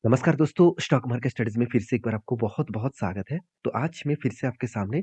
नमस्कार दोस्तों, stock market studies में फिर से एक बार आपको बहुत-बहुत स्वागत है। तो आज मैं फिर से आपके सामने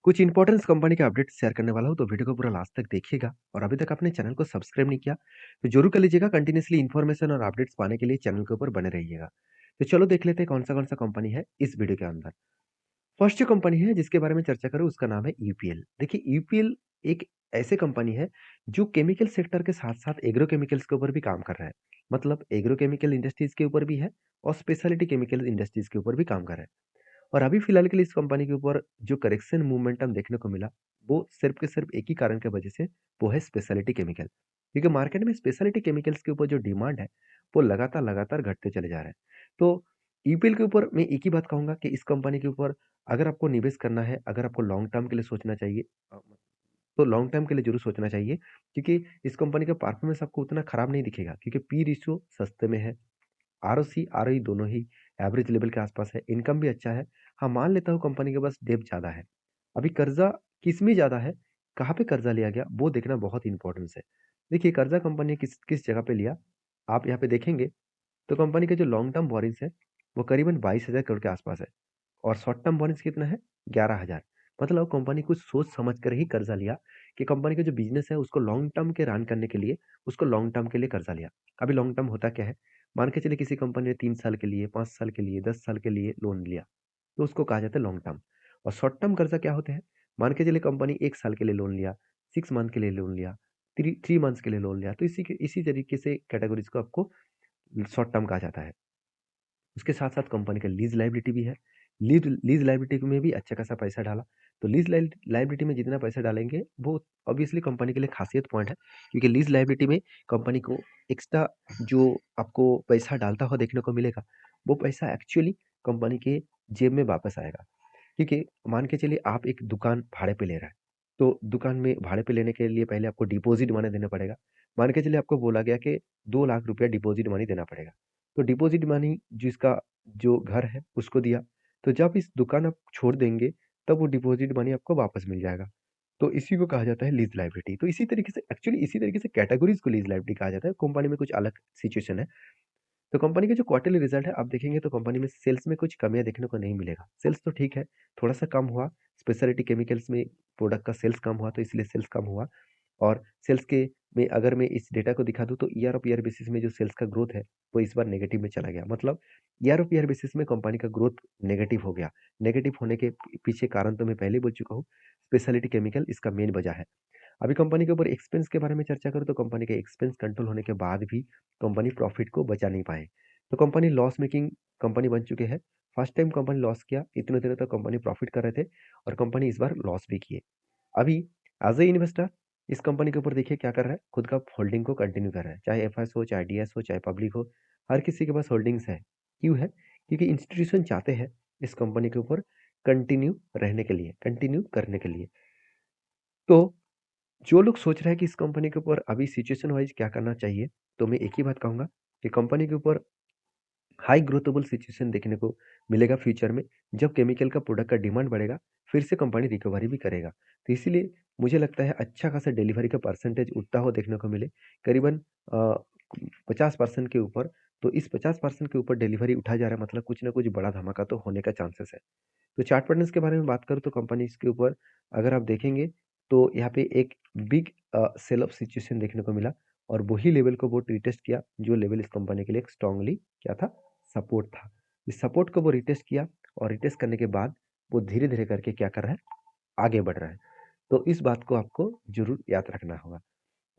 कुछ इम्पोर्टेंस कंपनी के अपडेट शेयर करने वाला हूँ, तो वीडियो को पूरा लास्ट तक देखिएगा और अभी तक आपने चैनल को सब्सक्राइब नहीं किया, तो ज़रूर कर लीजिएगा। कंटिन्यूअसली इन्फॉर्मेशन और अपडेट्स पाने के लिए चैनल के ऊपर बने रहिएगा। तो चलो देख लेते हैं कौन-सा कंपनी है इस वीडियो के अंदर। फर्स्ट जो कंपनी है जिसके बारे में चर्चा करूँ उसका नाम है यूपीएल। देखिए यूपीएल एक ऐसे कंपनी है जो केमिकल सेक्टर के साथ-साथ एग्रो केमिकल्स के ऊपर भी काम कर रहा है। मतलब एग्रो केमिकल इंडस्ट्रीज़ के ऊपर भी है और स्पेशलिटी केमिकल इंडस्ट्रीज़ के ऊपर भी काम कर रहा है। और अभी फिलहाल के लिए इस कंपनी के ऊपर जो करेक्शन मोमेंटम देखने को मिला, वो सिर्फ़ के सिर्फ़ एक ही कारण की वजह से, वो है स्पेशलिटी केमिकल। क्योंकि मार्केट में स्पेशलिटी केमिकल्स के ऊपर जो डिमांड है, वो लगातार-लगातार घटते चले जा रहे हैं। तो ईपीएल के ऊपर मैं एक ही बात कहूँगा कि इस कंपनी के ऊपर अगर आपको निवेश करना है, अगर आपको लॉन्ग टर्म के लिए सोचना चाहिए तो लॉन्ग टर्म के लिए ज़रूर सोचना चाहिए क्योंकि इस कंपनी का परफॉर्मेंस आपको उतना खराब नहीं दिखेगा क्योंकि पी रेशियो सस्ते में है। आरओसी, आरओई दोनों ही एवरेज लेवल के आसपास है, इनकम भी अच्छा है। हाँ, मान लेता हूँ कंपनी के पास डेब्ट ज़्यादा है। अभी कर्ज़ा किसमें ज़्यादा है, कहाँ पे कर्ज़ा लिया गया, वो देखना बहुत इम्पोर्टेंस है। देखिए कर्ज़ा कंपनी ने किस किस जगह पे लिया, आप यहाँ पे देखेंगे तो कंपनी के जो लॉन्ग टर्म बोरिंग्स है, वो करीबन 22,000 करोड़ के आसपास है और शॉर्ट टर्म बोरिंग्स कितना है? 11,000। मतलब कंपनी कुछ सोच समझ कर ही कर्ज़ा लिया कि कंपनी का जो बिज़नेस है उसको लॉन्ग टर्म के रन करने के लिए, उसको लॉन्ग टर्म के लिए कर्ज़ा लिया। अभी लॉन्ग टर्म होता क्या है? मान के चलिए किसी कंपनी ने 3 साल के लिए, 5 साल के लिए, 10 साल के लिए लोन लिया, तो उसको कहा जाता है लॉन्ग टर्म। और शॉर्ट टर्म कर्ज़ा क्या होते हैं? मान के चलिए कंपनी 1 साल के लिए लोन लिया, 6 मंथ के लिए लोन लिया, 3 मंथ्स के लिए लोन लिया, तो इसी तरीके से कैटेगरीज़ को आपको शॉर्ट टर्म कहा जाता है। उसके साथ-साथ कंपनी का लीज़ लायबिलिटी भी है। लीज़ लायबिलिटी में भी अच्छा खासा पैसा डाला। तो लीज़ लायबिलिटी में जितना पैसा डालेंगे, वो ऑब्वियसली कंपनी के लिए खासियत पॉइंट है, क्योंकि लीज़ लायबिलिटी में कंपनी को एक्स्ट्रा जो आपको पैसा डालता हुआ देखने को मिलेगा, वो पैसा एक्चुअली कंपनी के जेब में वापस आएगा। क्योंकि मान के चलिए आप एक दुकान भाड़े पे ले रहे हैं, तो दुकान में भाड़े पे लेने के लिए पहले आपको डिपॉज़िट मनी देना पड़ेगा। मान के चलिए आपको बोला गया कि 2 लाख रुपया डिपॉज़िट मनी देना पड़ेगा। तो डिपॉज़िट मनी जिसका जो घर है उसको दिया, तो जब इस दुकान आप छोड़ देंगे, तब वो डिपॉज़िट मनी आपको वापस मिल जाएगा। तो इसी को कहा जाता है लीज़ लायबिलिटी। तो इसी तरीके से एक्चुअली इसी तरीके से कैटेगरीज़ को लीज़ लायबिलिटी कहा जाता है। कंपनी में कुछ अलग सिचुएशन है। तो कंपनी के जो क्वार्टरली रिजल्ट है आप देखेंगे तो कंपनी में सेल्स में कुछ कमियाँ देखने को नहीं मिलेगा। सेल्स तो ठीक है, थोड़ा-सा कम हुआ, स्पेशलिटी केमिकल्स में प्रोडक्ट का सेल्स कम हुआ तो इसलिए सेल्स कम हुआ और सेल्स के में अगर मैं इस डेटा को दिखा दूँ तो ईयर ऑफ ईयर बेसिस में जो सेल्स का ग्रोथ है, वो इस बार नेगेटिव में चला गया। मतलब ईयर ऑफ ईयर बेसिस में कंपनी का ग्रोथ नेगेटिव हो गया। नेगेटिव होने के पीछे कारण तो मैं पहले ही बोल चुका हूँ, स्पेशलिटी केमिकल इसका मेन वजह है। अभी कंपनी के ऊपर एक्सपेंस के बारे में चर्चा करूँ तो कंपनी के एक्सपेंस कंट्रोल होने के बाद भी कंपनी प्रॉफिट को बचा नहीं पाए। तो कंपनी लॉस मेकिंग कंपनी बन चुके हैं। फर्स्ट टाइम कंपनी लॉस किया, इतने दिनों तक कंपनी प्रॉफिट कर रहे थे और कंपनी इस बार लॉस भी किए। अभी एज़ अ इन्वेस्टर इस कंपनी के ऊपर देखिए क्या कर रहा है, खुद का होल्डिंग को कंटिन्यू कर रहा है। चाहे एफएस हो, चाहे डीएस हो, चाहे पब्लिक हो, हर किसी के पास होल्डिंग्स है। क्यों है? क्योंकि इंस्टीट्यूशन चाहते हैं इस कंपनी के ऊपर कंटिन्यू रहने के लिए, कंटिन्यू करने के लिए। तो जो लोग सोच रहे हैं कि इस कंपनी के ऊपर अभी सिचुएशन वाइज़ क्या करना चाहिए, तो मैं एक ही बात कहूँगा कि कंपनी के ऊपर हाई ग्रोथेबल सिचुएशन देखने को मिलेगा फ्यूचर में। जब केमिकल का प्रोडक्ट का डिमांड बढ़ेगा, फिर से कंपनी रिकवरी भी करेगा। तो इसीलिए मुझे लगता है अच्छा खासा डिलीवरी का परसेंटेज उठता हुआ देखने को मिले, करीबन 50% के ऊपर। तो इस 50% के ऊपर डिलीवरी उठा जा रहा है मतलब कुछ ना कुछ बड़ा धमाका तो होने का चांसेस है। तो चार्ट पैटर्न्स के बारे में बात करूँ तो कंपनीज़ के ऊपर अगर आप देखेंगे तो यहाँ पे एक बिग सेल ऑफ सिचुएशन देखने को मिला और वही लेवल को वो रिटेस्ट किया जो लेवल इस कंपनी के लिए एक स्ट्रांगली क्या था? सपोर्ट था। इस सपोर्ट को वो रिटेस्ट किया और रिटेस्ट करने के बाद वो धीरे-धीरे करके क्या कर रहा है? आगे बढ़ रहा है। तो इस बात को आपको ज़रूर याद रखना होगा।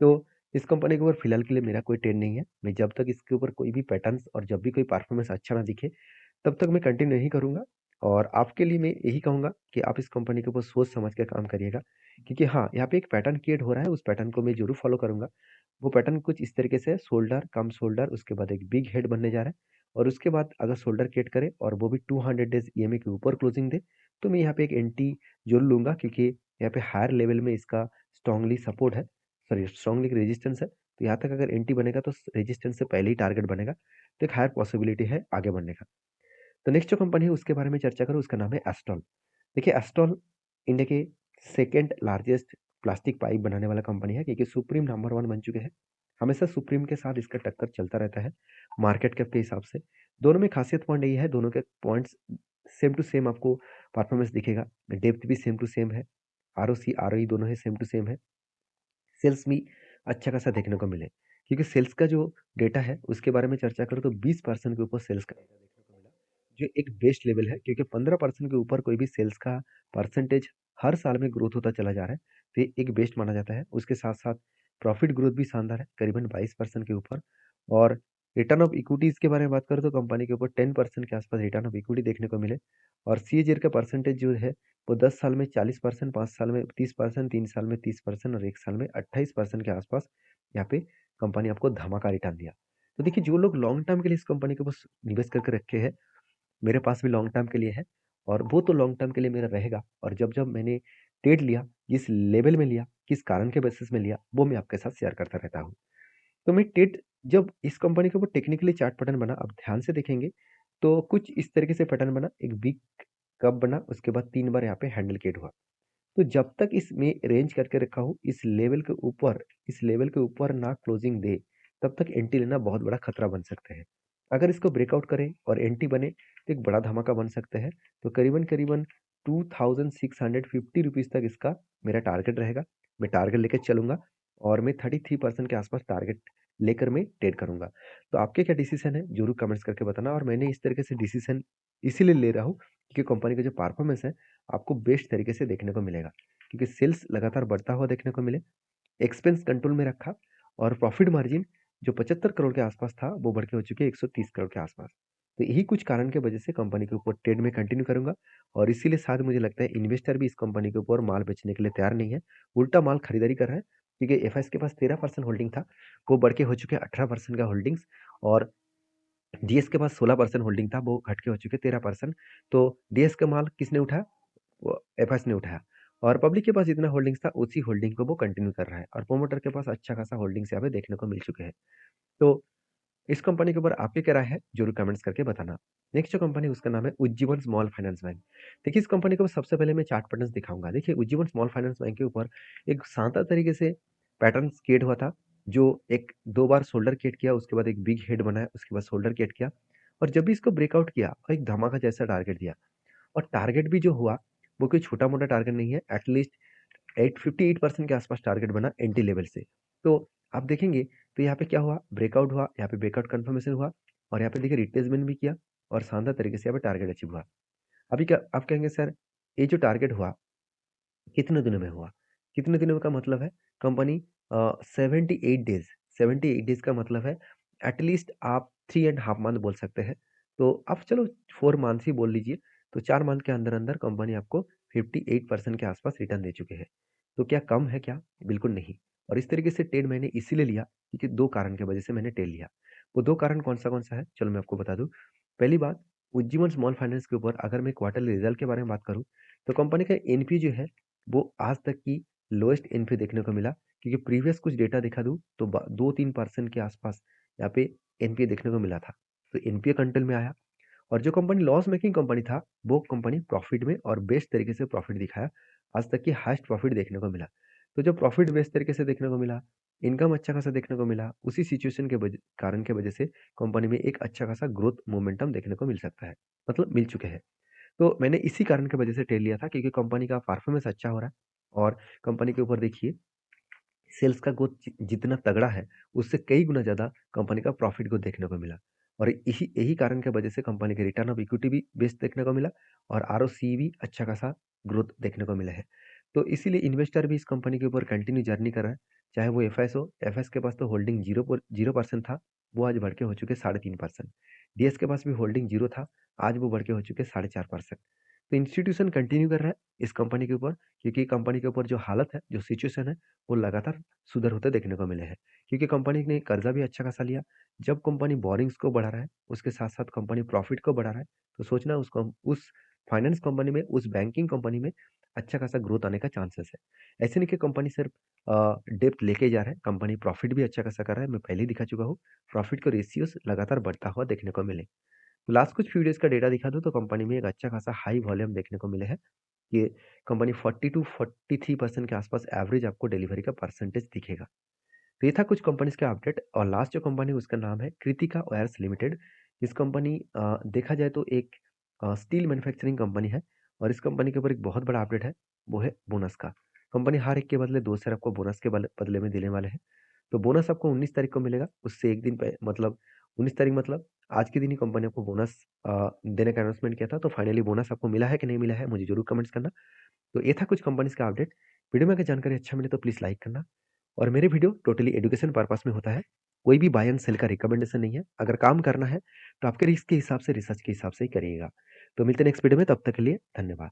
तो इस कंपनी के ऊपर फिलहाल के लिए मेरा कोई ट्रेंड नहीं है। मैं जब तक इसके ऊपर कोई भी पैटर्न्स और जब भी कोई परफॉर्मेंस अच्छा ना दिखे, तब तक मैं कंटिन्यू नहीं करूँगा। और आपके लिए मैं यही कहूँगा कि आप इस कंपनी के ऊपर सोच समझ के काम करिएगा। क्योंकि हाँ, यहाँ पे एक पैटर्न क्रिएट हो रहा है, उस पैटर्न को मैं ज़रूर फॉलो करूँगा। वो पैटर्न कुछ इस तरीके से है शोल्डर कम शोल्डर उसके बाद एक बिग हेड बनने जा रहा है और उसके बाद अगर शोल्डर क्रिएट करे और वो भी 200 डेज़ ईएमए के ऊपर क्लोजिंग दे, तो मैं यहाँ पे एक एंट्री ज़रूर लूँगा क्योंकि यहाँ पे हायर लेवल में इसका स्ट्रांगली सपोर्ट है, सॉरी स्ट्रांगली रेजिस्टेंस है। तो यहाँ तक अगर एंट्री बनेगा तो रेजिस्टेंस से पहले ही टारगेट बनेगा, तो एक हायर पॉसिबिलिटी है आगे बढ़ने का। तो नेक्स्ट जो कंपनी है उसके बारे में चर्चा करूँ उसका नाम है एस्टॉल। देखिए एस्टॉल इंडिया के सेकंड लार्जेस्ट प्लास्टिक पाइप बनाने वाला कंपनी है क्योंकि सुप्रीम नंबर 1 बन चुके हैं। हमेशा सुप्रीम के साथ इसका टक्कर चलता रहता है मार्केट कैप के हिसाब से। दोनों में खासियत पॉइंट ये है, दोनों के पॉइंट्स सेम टू सेम आपको परफॉर्मेंस दिखेगा। डेप्थ भी सेम टू सेम है, आरओसी, आरओई दोनों ही सेम टू सेम है। सेल्स भी अच्छा खासा देखने को मिले, क्योंकि सेल्स का जो डेटा है उसके बारे में चर्चा करूँ तो 20% के ऊपर सेल्स का डेटा देखने को मिला, जो एक बेस्ट लेवल है, क्योंकि 15% के ऊपर कोई भी सेल्स का परसेंटेज हर साल में ग्रोथ होता चला जा रहा है, तो ये एक बेस्ट माना जाता है। उसके साथ साथ प्रॉफिट ग्रोथ भी शानदार है, करीबन 22% के ऊपर। और रिटर्न ऑफ इक्विटीज के बारे में बात करूँ तो कंपनी के ऊपर 10% के आसपास रिटर्न ऑफ इक्विटी देखने को मिले। और सीएजीआर का परसेंटेज जो है वो 10 साल में 40%, 5 साल में 30%, 3 साल में 30% और 1 साल में 28% के आसपास यहाँ पे कंपनी आपको धमाका रिटर्न दिया। तो देखिए, जो लोग लॉन्ग टर्म के लिए इस कंपनी के पास निवेश करके रखे हैं, मेरे पास भी लॉन्ग टर्म के लिए है, और वो तो लॉन्ग टर्म के लिए मेरा रहेगा। और जब मैंने ट्रेड लिया, जिस लेवल में लिया, किस कारण के बेसिस में लिया, वो मैं आपके साथ शेयर करता रहता हूँ। तो मैं ट्रेड जब इस कंपनी के ऊपर टेक्निकली चार्ट पैटर्न बना, अब ध्यान से देखेंगे तो कुछ इस तरीके से पैटर्न बना, एक बिग कप बना, उसके बाद 3 बार यहाँ पे हैंडल केट हुआ। तो जब तक इसमें रेंज करके रखा हूँ, इस लेवल के ऊपर ना क्लोजिंग दे, तब तक एंट्री लेना बहुत बड़ा खतरा बन सकता है। अगर इसको ब्रेकआउट करे और एंट्री बने तो एक बड़ा धमाका बन सकता है। तो करीबन करीबन 2650 रुपीज तक इसका मेरा टारगेट रहेगा। मैं टारगेट लेकर चलूंगा, और मैं 33% के आसपास टारगेट लेकर मैं ट्रेड करूंगा। तो आपके क्या डिसीजन है, जरूर कमेंट्स करके बताना। और मैंने इस तरीके से डिसीजन इसीलिए ले रहा हूँ क्योंकि कंपनी का जो परफॉर्मेंस है आपको बेस्ट तरीके से देखने को मिलेगा, क्योंकि सेल्स लगातार बढ़ता हुआ देखने को मिले, एक्सपेंस कंट्रोल में रखा, और प्रॉफिट मार्जिन जो 75 करोड़ के आसपास था वो बढ़ के हो चुके हैं 130 करोड़ के आसपास। तो यही कुछ कारण के वजह से कंपनी के ऊपर ट्रेड में कंटिन्यू करूंगा। और इसीलिए शायद मुझे लगता है इन्वेस्टर भी इस कंपनी के ऊपर माल बेचने के लिए तैयार नहीं है, उल्टा माल खरीदारी कर रहा है, क्योंकि एफएस के पास 13% होल्डिंग था, वो बढ़ के हो चुके हैं 18% का होल्डिंग्स। और डीएस के पास 16% होल्डिंग था, वो घट के हो चुके 13%। तो डीएस का माल किसने उठाया, वो एफएस ने उठाया। और पब्लिक के पास जितना होल्डिंग्स था उसी होल्डिंग को वो कंटिन्यू कर रहा है, और प्रोमोटर के पास अच्छा खासा होल्डिंग्स यहाँ पे देखने को मिल चुके हैं। तो इस कंपनी के ऊपर आपकी क्या राय है, जरूर कमेंट्स करके बताना। नेक्स्ट जो कंपनी उसका नाम है उज्जीवन स्मॉल फाइनेंस बैंक। देखिए, इस कंपनी को सबसे पहले मैं चार्ट पैटर्न दिखाऊंगा। देखिए, उज्जीवन स्मॉल फाइनेंस बैंक के ऊपर एक शानदार तरीके से पैटर्न क्रिएट हुआ था, जो एक दो बार शोल्डर क्रिएट किया, उसके बाद एक बिग हेड बनाया, उसके बाद शोल्डर क्रिएट किया, और जब भी इसको ब्रेकआउट किया और एक धमाका जैसा टारगेट दिया। और टारगेट भी जो हुआ वो कोई छोटा मोटा टारगेट नहीं है, एटलीस्ट 58% के आसपास टारगेट बना एंट्री लेवल से। तो आप देखेंगे तो यहाँ पे क्या हुआ, ब्रेकआउट हुआ, यहाँ पे ब्रेकआउट कंफर्मेशन हुआ, और यहाँ पे देखिए रिट्रेसमेंट भी किया, और शानदार तरीके से यहाँ पे टारगेट अचीव हुआ। अभी क्या आप कहेंगे, सर ये जो टारगेट हुआ कितने दिनों में हुआ, कितने दिनों का मतलब है, कंपनी 78 डेज, 78 डेज का मतलब है एटलीस्ट आप 3.5 मंथ बोल सकते हैं। तो आप चलो 4 मंथ ही बोल लीजिए, तो 4 मंथ के अंदर अंदर कंपनी आपको 58% के आसपास रिटर्न दे चुके हैं। तो क्या कम है क्या, बिल्कुल नहीं। और इस तरीके से ट्रेड मैंने इसीलिए लिया क्योंकि दो कारण की वजह से मैंने ट्रेड लिया। वो दो कारण कौन सा है, चलो मैं आपको बता दूं। पहली बात, उज्जीवन स्मॉल फाइनेंस के ऊपर अगर मैं क्वार्टरली रिजल्ट के बारे में बात करूं, तो कंपनी का एनपी जो है वो आज तक की लोएस्ट एनपी देखने को मिला, क्योंकि प्रीवियस कुछ डेटा दिखा दूं तो 2-3% के आसपास यहाँ पे एनपीए देखने को मिला था। तो एनपीए कंट्रोल में आया, और जो कंपनी लॉस मेकिंग कंपनी था वो कंपनी प्रॉफिट में और बेस्ट तरीके से प्रॉफिट दिखाया, आज तक की हाईएस्ट प्रॉफिट देखने को मिला। तो जब प्रॉफिट बेस्ट तरीके से देखने को मिला, इनकम अच्छा खासा देखने को मिला, उसी सिचुएशन के कारण के वजह से कंपनी में एक अच्छा खासा ग्रोथ मोमेंटम देखने को मिल सकता है, मतलब मिल चुके हैं। तो मैंने इसी कारण की वजह से ट्रेड लिया था, क्योंकि कंपनी का परफॉर्मेंस अच्छा हो रहा है, और कंपनी के ऊपर देखिए सेल्स का ग्रोथ जितना तगड़ा है, उससे कई गुना ज़्यादा कंपनी का प्रॉफिट ग्रोथ देखने को मिला। और यही यही कारण की वजह से कंपनी के रिटर्न ऑफ इक्विटी भी बेस्ट देखने को मिला, और आरओसी भी अच्छा खासा ग्रोथ देखने को मिला है। तो इसीलिए इन्वेस्टर भी इस कंपनी के ऊपर कंटिन्यू जर्नी कर रहा है, चाहे वो एफएस हो। एफएस के पास तो होल्डिंग 0% था, वो आज बढ़ के हो चुके 3.5%। डीएस के पास भी होल्डिंग 0 था, आज वो बढ़ के हो चुके 4.5%। तो इंस्टीट्यूशन कंटिन्यू कर रहा है इस कंपनी के ऊपर, क्योंकि कंपनी के ऊपर जो हालत है, जो सिचुएशन है, वो लगातार सुधर होते देखने को मिले हैं, क्योंकि कंपनी ने कर्जा भी अच्छा खासा लिया। जब कंपनी बोरिंग्स को बढ़ा रहा है, उसके साथ साथ कंपनी प्रॉफिट को बढ़ा रहा है, तो सोचना उस फाइनेंस कंपनी में, उस बैंकिंग कंपनी में अच्छा खासा ग्रोथ आने का चांसेस है। ऐसे नहीं कि कंपनी सिर्फ डेप्थ लेके जा रहा है, कंपनी प्रॉफिट भी अच्छा खासा कर रहा है। मैं पहले ही दिखा चुका हूँ, प्रॉफिट का रेशियोस लगातार बढ़ता हुआ देखने को मिले। तो लास्ट कुछ फ्यू डेज का डेटा दिखा दूं तो कंपनी में एक अच्छा खासा हाई वॉल्यूम देखने को मिले हैं। ये कंपनी 40 to 43% के आसपास एवरेज आपको डिलीवरी का परसेंटेज दिखेगा। तो ये था कुछ कंपनीज का अपडेट। और लास्ट जो कंपनी उसका नाम है कृतिका वायर्स लिमिटेड। इस कंपनी देखा जाए तो एक स्टील मैन्युफैक्चरिंग कंपनी है और इस कंपनी के ऊपर एक बहुत बड़ा अपडेट है, वो है बोनस का। कंपनी हर एक के बदले 2 शेयर आपको बोनस के बदले में देने वाले हैं। तो बोनस आपको 19 तारीख को मिलेगा, उससे 1 दिन पह मतलब 19 तारीख मतलब आज के दिन ही कंपनी आपको बोनस देने का अनाउंसमेंट किया था। तो फाइनली बोनस आपको मिला है कि नहीं मिला है, मुझे ज़रूर कमेंट्स करना। तो ये था कुछ कंपनीज़ का अपडेट। वीडियो में अगर जानकारी अच्छा मिले तो प्लीज़ लाइक करना और मेरे वीडियो टोटली एजुकेशन पर्पस में होता है। कोई भी बाय एंड सेल का रिकमेंडेशन नहीं है। अगर काम करना है तो आपके रिस्क के हिसाब से, रिसर्च के हिसाब से ही करिएगा। तो मिलते हैं नेक्स्ट वीडियो में, तब तक के लिए धन्यवाद।